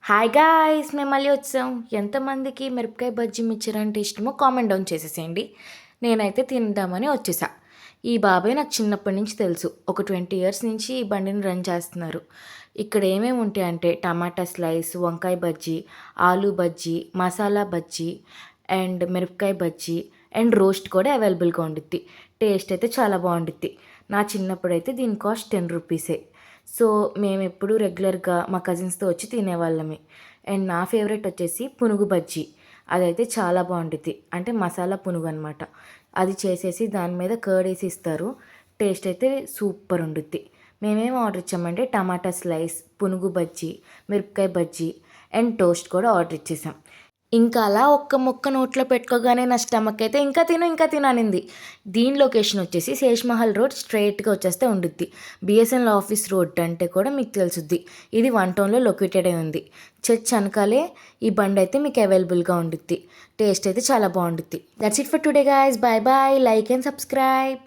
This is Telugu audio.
హాయ్ గాయ్స్, మేము మళ్ళీ వచ్చాం. ఎంతమందికి మిరపకాయ బజ్జీ మిక్చర్ అంటే ఇష్టమో కామెంట్ డౌన్ చేసేసేయండి. నేనైతే తిందామని వచ్చేసా. ఈ బాబాయ్ నాకు చిన్నప్పటి నుంచి తెలుసు. ఒక 20 ఇయర్స్ నుంచి ఈ బండిని రన్ చేస్తున్నారు. ఇక్కడ ఏమేమి ఉంటాయంటే టమాటా స్లైస్, వంకాయ బజ్జీ, ఆలూ బజ్జీ, మసాలా బజ్జీ అండ్ మిరపకాయ బజ్జీ అండ్ రోస్ట్ కూడా అవైలబుల్గా ఉండిద్ది. టేస్ట్ అయితే చాలా బాగుండిద్ది. నా చిన్నప్పుడైతే దీని కాస్ట్ 10 రూపీసే. సో మేమెప్పుడు రెగ్యులర్గా మా కజిన్స్తో వచ్చి తినేవాళ్ళమే. అండ్ నా ఫేవరెట్ వచ్చేసి పునుగు బజ్జీ. అదైతే చాలా బాగుంటుంది. అంటే మసాలా పునుగు అనమాట. అది చేసేసి దాని మీద కర్డ్ వేసి ఇస్తారు. టేస్ట్ అయితే సూపర్ ఉండుద్ది. మేమేం ఆర్డర్ ఇచ్చామంటే టమాటా స్లైస్, పునుగు బజ్జీ, మిరపకాయ బజ్జీ అండ్ టోస్ట్ కూడా ఆర్డర్ ఇచ్చేసాం. ఇంకా అలా ఒక్క ముక్క నోట్లో పెట్టుకోగానే నా స్టమక్ అయితే ఇంకా తిను అనింది. దీని లొకేషన్ వచ్చేసి శేష్మహల్ రోడ్ స్ట్రైట్గా వచ్చేస్తే ఉండుద్ది. బిఎస్ఎన్ఎల్ ఆఫీస్ రోడ్ అంటే కూడా మీకు తెలుసుద్ది. ఇది 1 టౌన్లో లొకేటెడ్ అయి ఉంది. చర్చ్ వెనకాలే ఈ బండి అయితే మీకు అవైలబుల్గా ఉండుద్ది. టేస్ట్ అయితే చాలా బాగుండుద్ది. That's it for today guys. Bye bye. Like and subscribe.